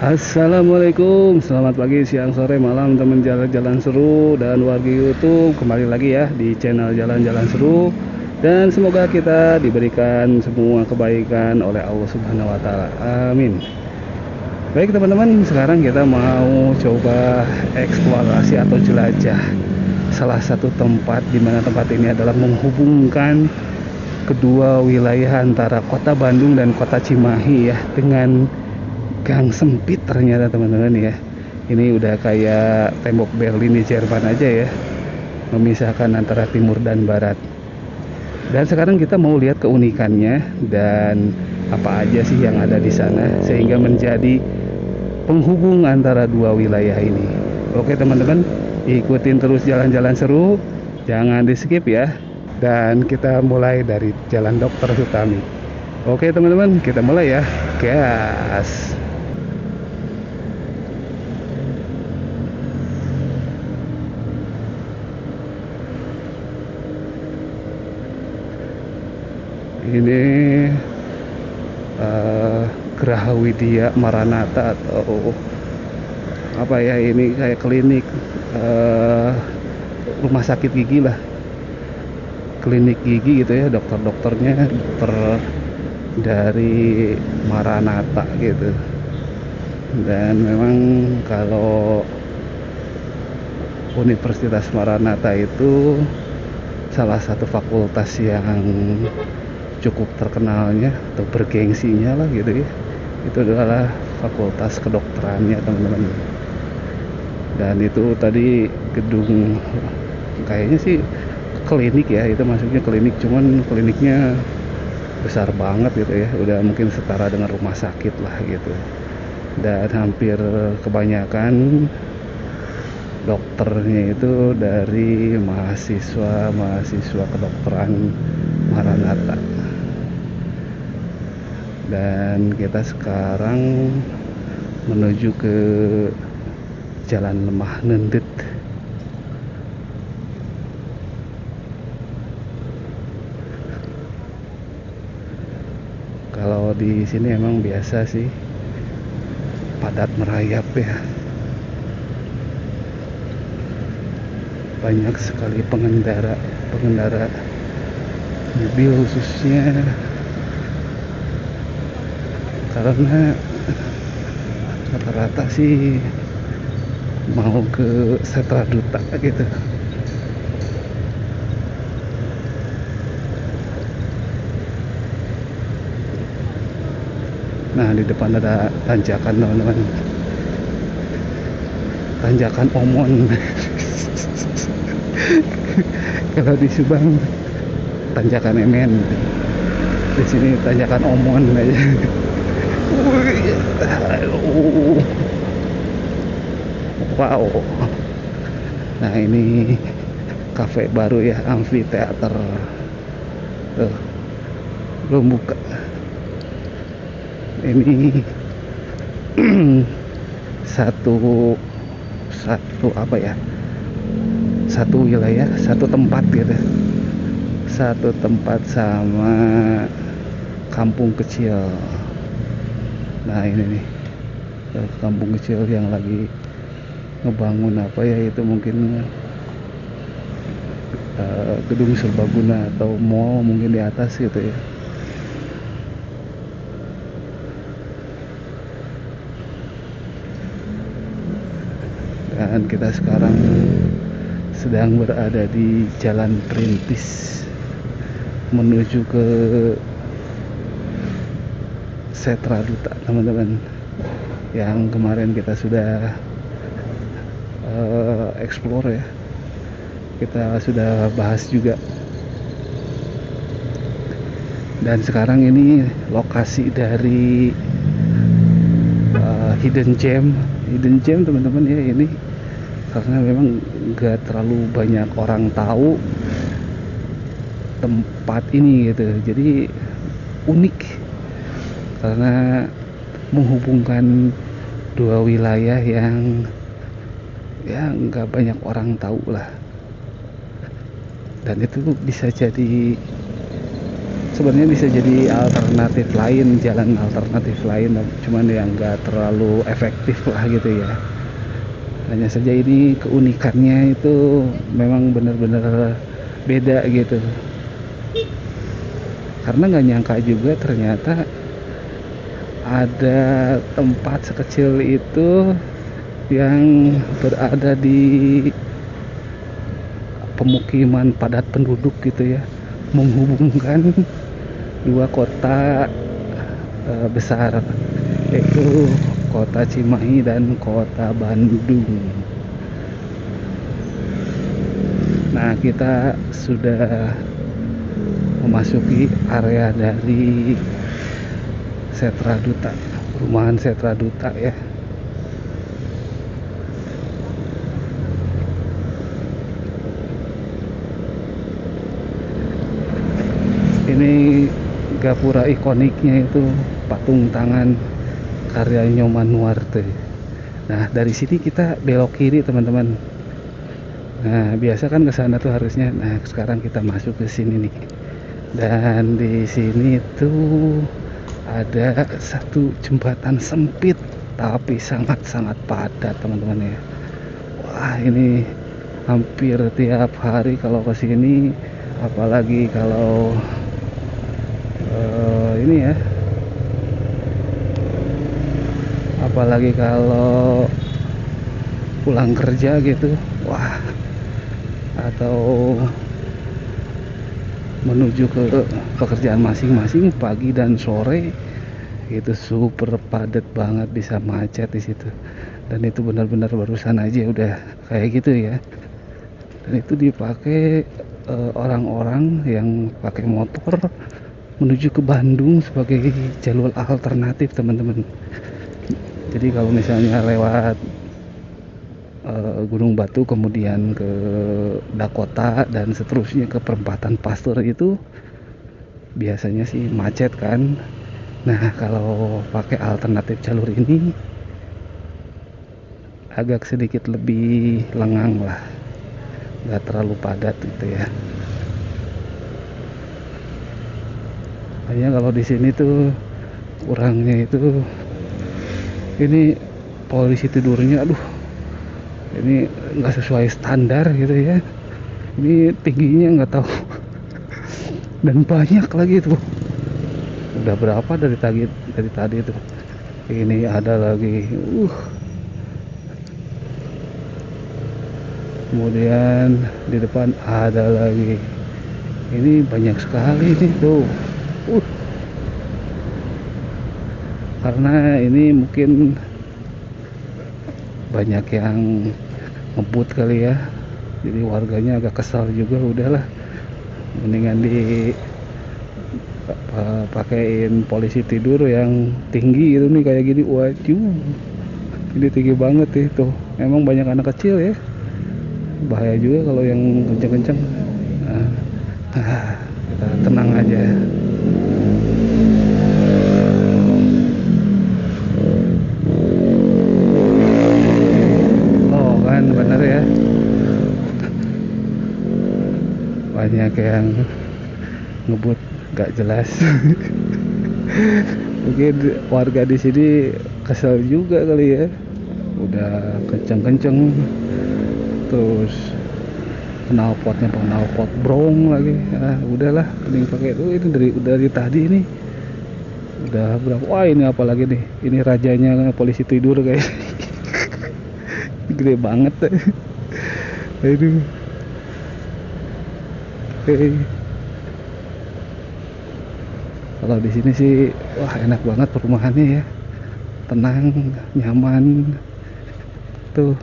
Assalamualaikum, selamat pagi, siang, sore, malam teman jalan-jalan seru dan warga YouTube. Kembali lagi ya di channel Jalan-Jalan Seru. Dan semoga kita diberikan semua kebaikan oleh Allah Subhanahu wa Ta'ala. Amin. Baik teman-teman, sekarang kita mau coba eksplorasi atau jelajah salah satu tempat di mana tempat ini adalah menghubungkan kedua wilayah antara kota Bandung dan kota Cimahi ya, dengan gang sempit ternyata teman-teman ya. Ini udah kayak tembok Berlin di Jerman aja ya, memisahkan antara timur dan barat. Dan sekarang kita mau lihat keunikannya dan apa aja sih yang ada di sana sehingga menjadi penghubung antara dua wilayah ini. Oke teman-teman, ikutin terus jalan-jalan seru, jangan di skip ya. Dan kita mulai dari Jalan Dr. Sutami. Oke teman-teman, kita mulai ya. Gas. Ini Geraha Widya Maranatha atau apa ya, ini kayak klinik rumah sakit gigi lah, klinik gigi gitu ya. Dokter-dokternya dokter dari Maranatha gitu. Dan memang kalau Universitas Maranatha itu salah satu fakultas yang cukup terkenalnya atau bergengsinya lah gitu ya. Itu adalah fakultas kedokterannya teman-teman. Dan itu tadi gedung kayaknya sih klinik ya, itu maksudnya klinik, cuman kliniknya besar banget gitu ya, udah mungkin setara dengan rumah sakit lah gitu. Dan hampir kebanyakan dokternya itu dari mahasiswa kedokteran Maranatha. Dan kita sekarang menuju ke Jalan Lemah Nendet. Kalau di sini emang biasa sih padat merayap ya. Banyak sekali pengendara mobil khususnya, karena rata-rata sih mau ke Setra Duta gitu. Nah di depan ada tanjakan teman-teman, tanjakan Omon. Kalau di Subang tanjakan Emen, di sini tanjakan Omon aja. Wow. Nah ini kafe baru ya, Amfiteater. Tuh, belum buka. Ini satu apa ya, satu wilayah, satu tempat gitu, satu tempat sama kampung kecil. Nah ini nih kampung kecil yang lagi ngebangun apa ya, itu mungkin gedung serbaguna atau mall mungkin di atas gitu ya. Dan kita sekarang sedang berada di Jalan Perintis menuju ke Setra Duta teman-teman, yang kemarin kita sudah explore ya, kita sudah bahas juga. Dan sekarang ini lokasi dari hidden gem teman-teman ya, ini karena memang gak terlalu banyak orang tahu tempat ini gitu, jadi unik karena menghubungkan dua wilayah yang ya nggak banyak orang tahu lah. Dan itu bisa jadi sebenarnya bisa jadi alternatif lain, jalan alternatif lain, cuman ya nggak terlalu efektif lah gitu ya. Hanya saja ini keunikannya itu memang benar-benar beda gitu, karena nggak nyangka juga ternyata ada tempat sekecil itu yang berada di pemukiman padat penduduk gitu ya, menghubungkan dua kota besar, yaitu kota Cimahi dan kota Bandung. Nah, kita sudah memasuki area dari Setra Duta, perumahan Setra Duta ya. Ini gapura ikoniknya itu patung tangan karya Nyoman Nuarte. Nah, dari sini kita belok kiri teman-teman. Nah, biasa kan ke sana tuh harusnya. Nah, sekarang kita masuk ke sini nih. Dan di sini tuh ada satu jembatan sempit tapi sangat-sangat padat teman-teman ya. Wah, ini hampir tiap hari kalau ke sini, apalagi kalau ini ya, apalagi kalau pulang kerja gitu, wah, atau menuju ke pekerjaan masing-masing pagi dan sore, itu super padat banget, bisa macet di situ. Dan itu benar-benar barusan aja udah kayak gitu ya. Dan itu dipakai orang-orang yang pakai motor menuju ke Bandung sebagai jalur alternatif teman-teman. Jadi kalau misalnya lewat Gunung Batu kemudian ke Dakota dan seterusnya ke perempatan Pasteur itu biasanya sih macet kan. Nah, kalau pakai alternatif jalur ini agak sedikit lebih lengang lah, nggak terlalu padat gitu ya. Hanya kalau di sini tuh kurangnya itu, ini polisi tidurnya, aduh, ini nggak sesuai standar gitu ya. Ini tingginya nggak tahu, dan banyak lagi tuh. Udah berapa dari tadi tuh. Ini ada lagi, kemudian di depan ada lagi. Ini banyak sekali nih tuh. Karena ini mungkin banyak yang ngebut kali ya, jadi warganya agak kesal juga. Udahlah, mendingan pakein polisi tidur yang tinggi itu nih, kayak gini. Waduh, ini tinggi banget itu. Emang banyak anak kecil ya, bahaya juga kalau yang kenceng-kenceng. Kita tenang aja. Oh kan, bener ya, banyak yang ngebut gak jelas. Mungkin warga di sini kesel juga kali ya, udah kenceng-kenceng, terus knalpot brong lagi. Udahlah, mending pakai itu. Ini dari tadi ini udah berapa? Wah, ini apalagi nih, ini rajanya polisi tidur guys. Gede banget. Aduh. Kalau di sini sih, wah, enak banget perumahannya ya, tenang, nyaman. Tuh,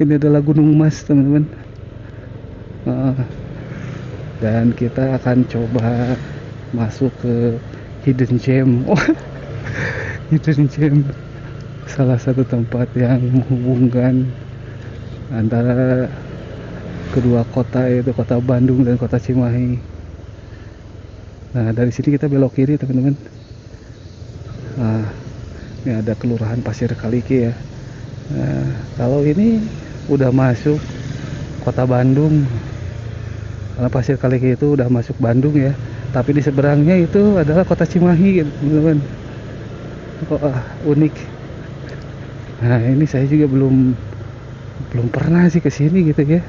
ini adalah Gunung Mas teman-teman. Dan kita akan coba masuk ke Hidden Gem. Hidden Gem, salah satu tempat yang menghubungkan antara kedua kota, yaitu kota Bandung dan kota Cimahi. Nah, dari sini kita belok kiri teman-teman. Nah, ini ada Kelurahan Pasir Kaliki ya. Nah, kalau ini udah masuk kota Bandung, karena Pasir Kaliki itu udah masuk Bandung ya. tapi di seberangnya itu adalah kota Cimahi gitu teman-teman. Kok unik. Nah ini saya juga belum pernah sih ke sini gitu ya.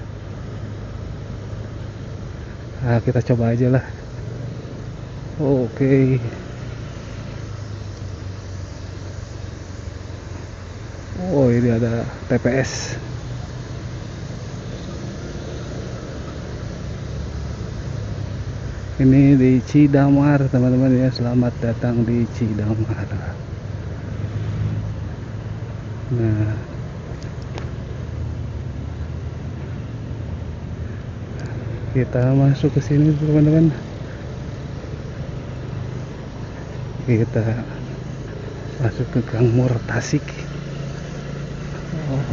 Nah kita coba aja lah. Oke. Oh ini ada TPS. Ini di Cidamar teman-teman ya. Selamat datang di Cidamar. Nah kita masuk ke sini teman-teman. Kita masuk ke Gang Mur Tasik. Oh.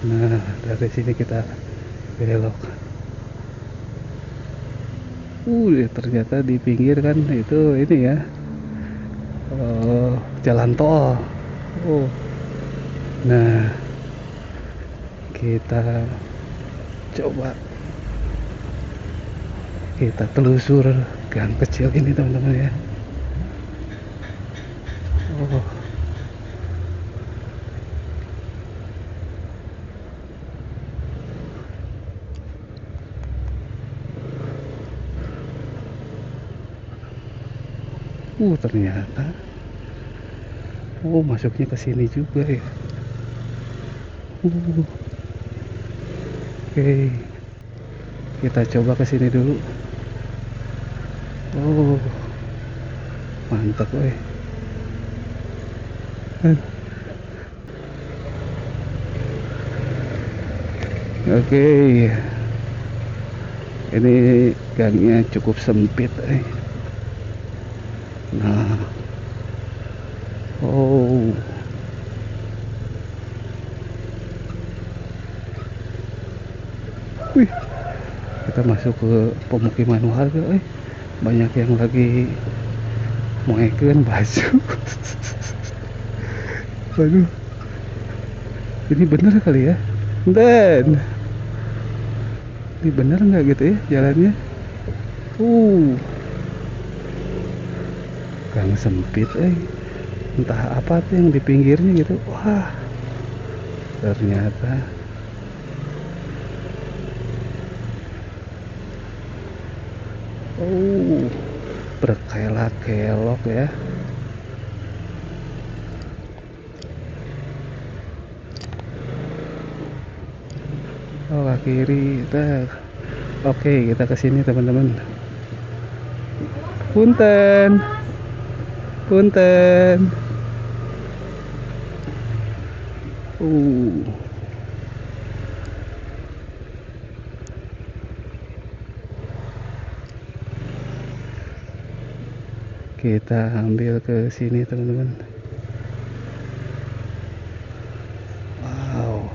Nah dari sini kita belok. Ternyata di pinggir kan itu ini ya, jalan tol. Nah kita coba kita telusur gang kecil ini teman-teman ya. Ternyata masuknya ke sini juga ya. Oke. Kita coba ke sini dulu. Mantap weh. Oke. Ini gangnya cukup sempit Nah. Wih. Kita masuk ke pemukiman warga banyak yang lagi moekeun baju. Waduh. Ini bener kali ya? Dan ini bener nggak gitu ya jalannya? Gang sempit entah apa tuh yang di pinggirnya gitu. Wah ternyata berkelok-kelok ya. Ke kiri. Oke kita kesini teman-teman. Punten kita ambil ke sini teman-teman. Wow,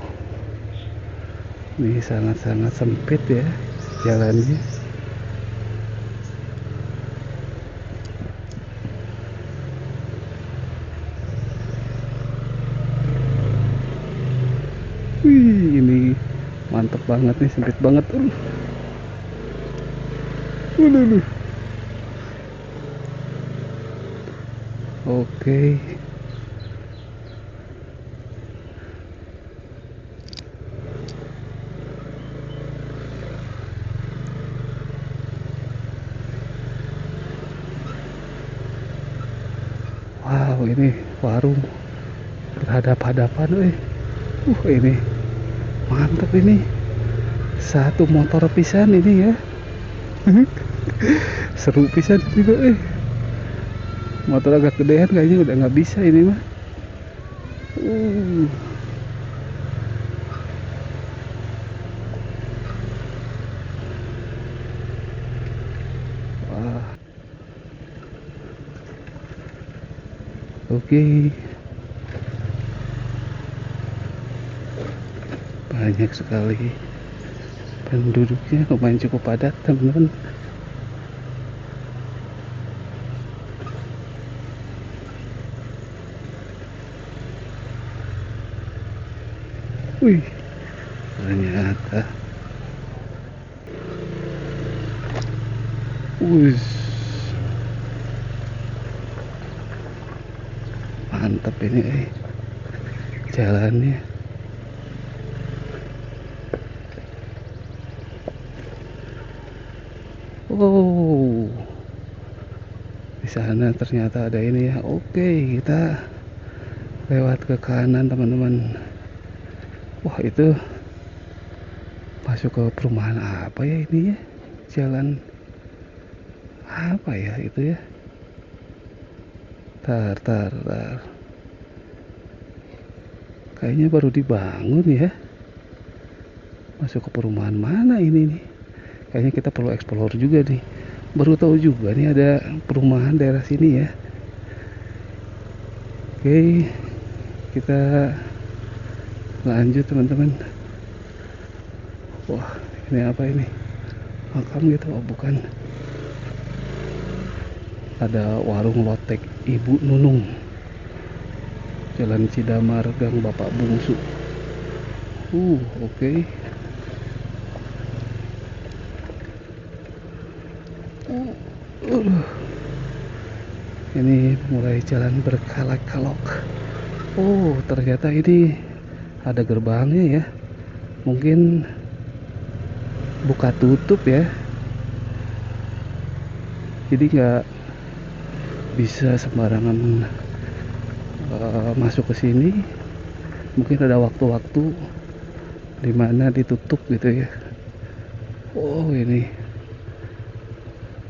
ini sangat-sangat sempit ya jalannya. Ini mantep banget nih, sempit banget. Oke. Wow, ini warung berhadap-hadapan ini mantap ini. Satu motor pisan ini ya. Seru pisan juga motor agak gedean kayaknya udah nggak bisa ini mah. Wah. Oke. Banyak sekali penduduknya, lumayan cukup padat teman-teman. Wih, ternyata Wih, mantap ini jalannya. Oh, di sana ternyata ada ini ya. Oke, kita lewat ke kanan teman-teman. Wah, itu masuk ke perumahan apa ya ini ya? Jalan apa ya itu ya? Tar. Kayaknya baru dibangun ya. Masuk ke perumahan mana ini nih? Kayaknya kita perlu explore juga nih. Baru tahu juga nih ada perumahan daerah sini ya. Oke, kita lanjut teman-teman. Wah, ini apa ini? Makam gitu? Oh, bukan. Ada warung lotek Ibu Nunung, Jalan Cidamar, Gang Bapak Bungsu. Oke. Ini mulai jalan berkelok-kelok. Oh, ternyata ini ada gerbangnya ya. Mungkin buka tutup ya. Jadi nggak bisa sembarangan masuk ke sini. Mungkin ada waktu-waktu dimana ditutup gitu ya. Oh, ini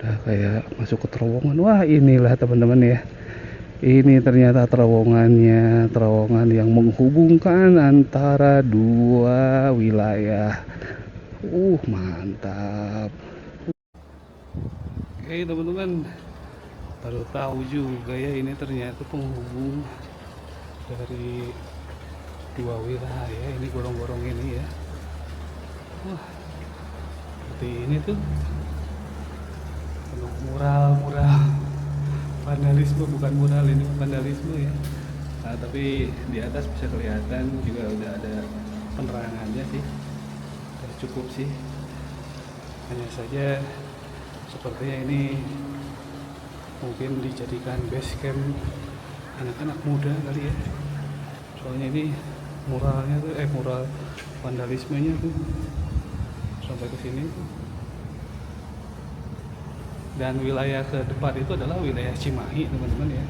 udah kayak masuk ke terowongan. Wah, inilah teman-teman ya. Ini ternyata terowongannya, terowongan yang menghubungkan antara dua wilayah. Mantap. Oke teman-teman, baru tahu juga ya ini ternyata penghubung dari dua wilayah. Ini gorong-gorong ini ya. Wah, seperti ini tuh. Penuh mural-mural. Vandalisme, bukan mural, ini vandalisme ya. Nah, tapi di atas bisa kelihatan juga udah ada penerangannya sih. Udah cukup sih. Hanya saja sepertinya ini mungkin dijadikan base camp anak-anak muda kali ya. Soalnya ini muralnya tuh mural vandalismenya tuh sampai ke sini tuh. Dan wilayah ke depan itu adalah wilayah Cimahi teman-teman ya.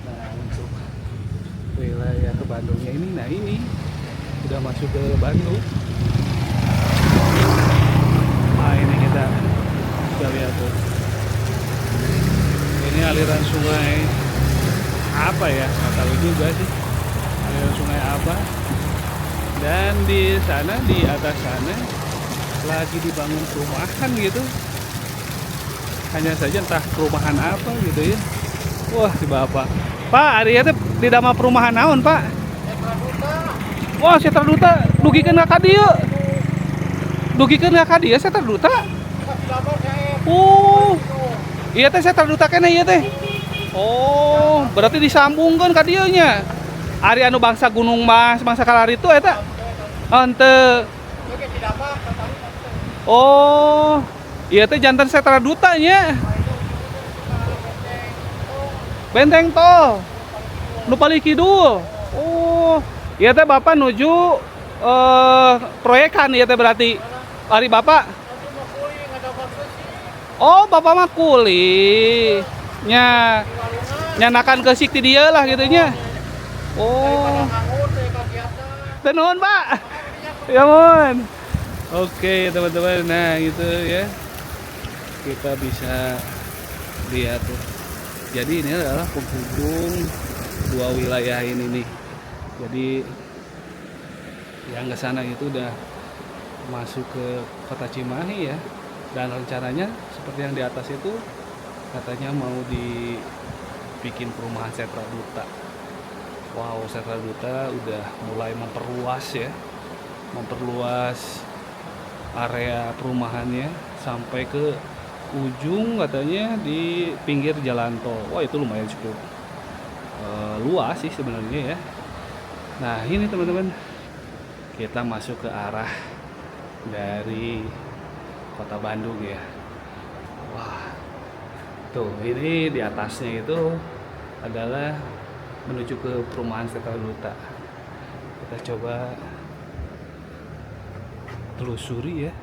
Nah, untuk wilayah ke Bandungnya ini, nah ini udah masuk ke Bandung. Nah, ini kita lihat tuh. Ini aliran sungai apa ya? Nggak tahu juga sih. Aliran sungai apa? Dan di sana, di atas sana lagi dibangun perumahan gitu. Hanya saja entah perumahan apa gitu ya. Wah, si bapak. Pak, hari itu di dama perumahan naon, Pak? Wah, Setra Duta dugikeun ka dieu. Dugikeun ka dieu Setra Duta. Iya teh Setra Duta keneh ieu teh. Oh, berarti disambungkeun ka dieu nya. Ari anu bangsa Gunung Mas, bangsa Kalaritu eta. Henteu. Oh, iya teh jantan Setra Duta nya. Benteng tol. Nu paling kidul. Oh, iya teh Bapak nuju proyekan ieu teh berarti. Ari Bapak. Oh, Bapak mah kuli. Nya nyanakan keusik ti dieu lah gitu nya. Oh. Teu nuhun, Pak. Ya mun. Oke, teman-teman. Nah, gitu ya. Kita bisa lihat tuh. Jadi ini adalah penghubung dua wilayah ini nih. Jadi yang ke sana itu udah masuk ke kota Cimahi ya. Dan rencananya seperti yang di atas itu katanya mau dibikin perumahan Setra Duta. Wow, Setra Duta udah mulai memperluas ya. Memperluas area perumahannya sampai ke ujung katanya di pinggir jalan tol. Wah, itu lumayan cukup luas sih sebenarnya ya. Nah, ini teman-teman, kita masuk ke arah dari kota Bandung ya. Wah, Tuh, ini di atasnya itu adalah menuju ke perumahan Setra Duta. Kita coba telusuri ya.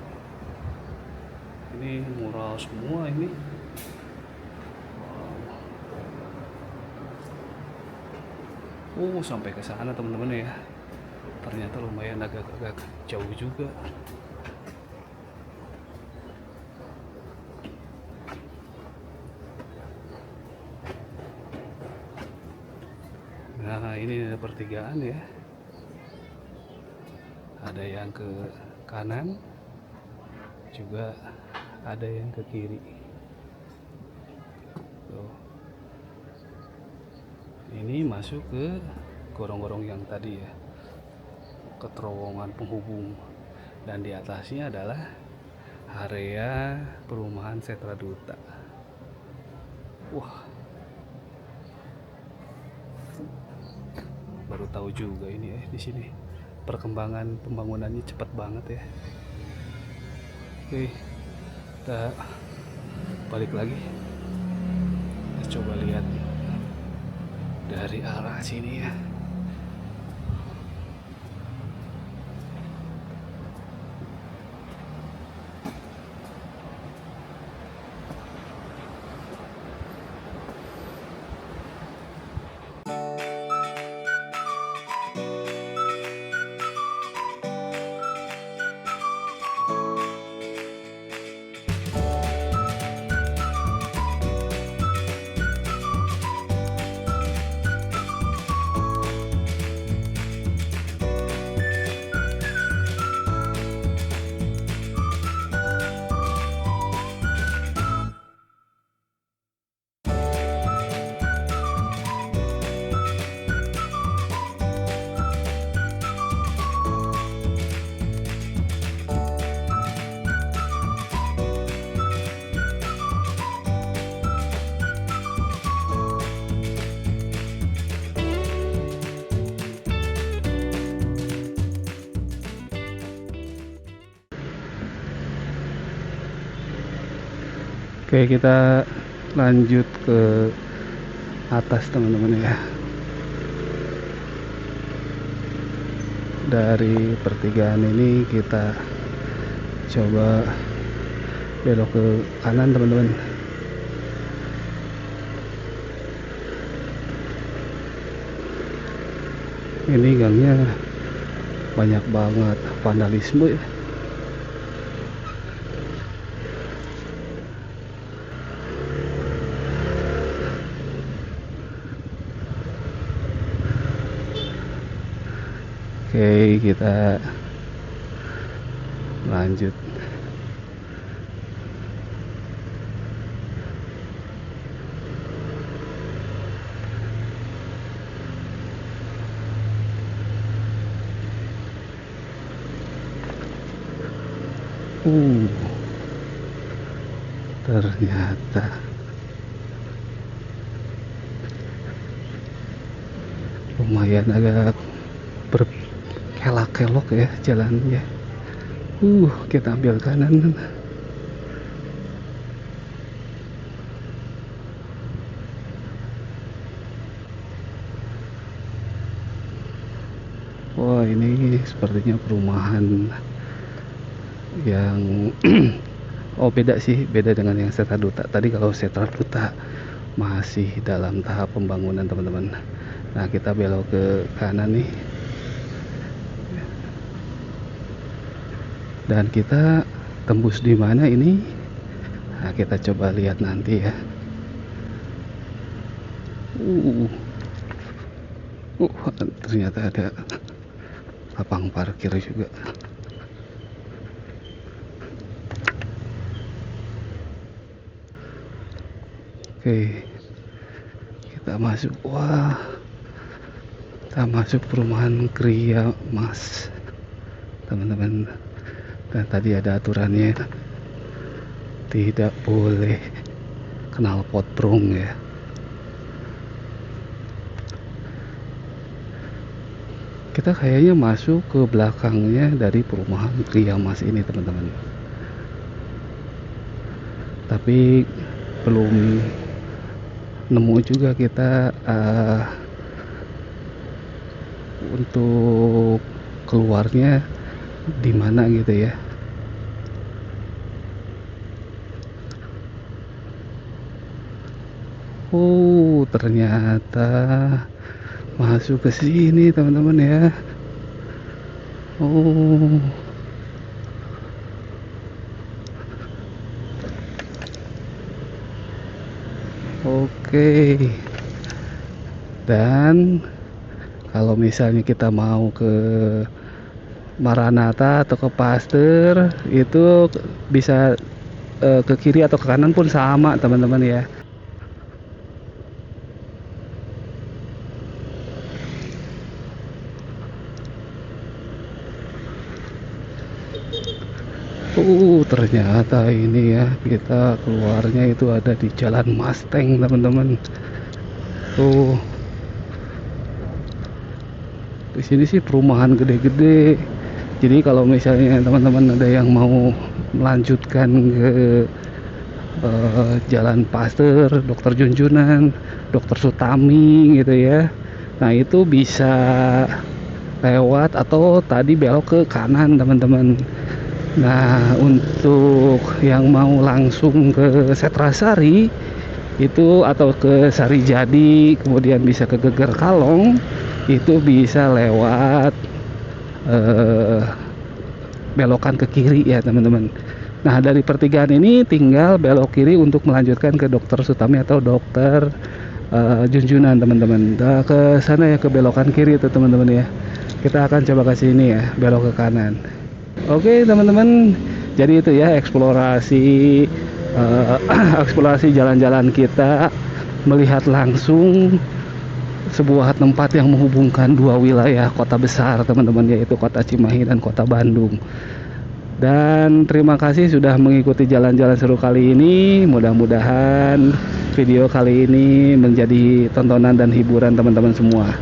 Ini mural semua ini. Sampai ke sana teman-teman ya. Ternyata lumayan agak jauh juga. Nah, ini ada pertigaan ya. Ada yang ke kanan, juga ada yang ke kiri. Tuh. Ini masuk ke gorong-gorong yang tadi ya, ke terowongan penghubung. Dan di atasnya adalah area perumahan Setra Duta. Wah, baru tahu juga ini ya, di sini perkembangan pembangunannya cepat banget ya. Oke, kita balik lagi. Kita coba lihat dari arah sini ya. Oke, kita lanjut ke atas teman-teman ya. Dari pertigaan ini kita coba belok ke kanan teman-teman. Ini gangnya banyak banget vandalisme ya. Oke, kita lanjut. Ternyata lumayan agak berkelok-kelok ya jalannya. Kita ambil kanan. Wah, ini sepertinya perumahan yang beda sih, beda dengan yang Setra Duta. Tadi kalau Setra Duta masih dalam tahap pembangunan teman-teman. Nah, kita belok ke kanan nih. Dan kita tembus di mana ini? Nah, kita coba lihat nanti ya. Ternyata ada lapang parkir juga. Oke, kita masuk. Wah, kita masuk perumahan Kria Mas teman-teman. Dan tadi ada aturannya, tidak boleh kenal potbrong ya. Kita kayaknya masuk ke belakangnya dari perumahan Kria Mas ini teman-teman. Tapi belum nemu juga kita untuk keluarnya di mana gitu ya. Oh, ternyata masuk ke sini teman-teman ya. Oh, oke. Dan kalau misalnya kita mau ke Maranatha atau ke Pasteur itu bisa ke kiri atau ke kanan pun sama teman-teman ya. Ternyata ini ya, kita keluarnya itu ada di Jalan Mustang teman-teman. Tuh, di sini sih perumahan gede-gede. Jadi kalau misalnya teman-teman ada yang mau melanjutkan ke Jalan Pasteur, Dr. Junjunan, Dr. Sutami gitu ya. Nah itu bisa lewat atau tadi belok ke kanan teman-teman. Nah untuk yang mau langsung ke Setrasari itu atau ke Sarijadi kemudian bisa ke Geger Kalong itu bisa lewat belokan ke kiri ya teman-teman. Nah dari pertigaan ini tinggal belok kiri untuk melanjutkan ke Dr. Sutami atau Dr. Junjunan teman-teman. Nah, ke sana ya, ke belokan kiri itu teman-teman ya. Kita akan coba ke sini ya, belok ke kanan. Oke teman-teman, jadi itu ya eksplorasi eksplorasi jalan-jalan kita, melihat langsung sebuah tempat yang menghubungkan dua wilayah kota besar teman-teman, yaitu kota Cimahi dan kota Bandung. Dan terima kasih sudah mengikuti jalan-jalan seru kali ini. Mudah-mudahan video kali ini menjadi tontonan dan hiburan teman-teman semua.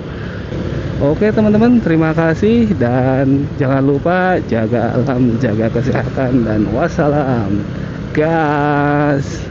Oke teman-teman, terima kasih dan jangan lupa jaga alam, jaga kesehatan, dan wassalam gas.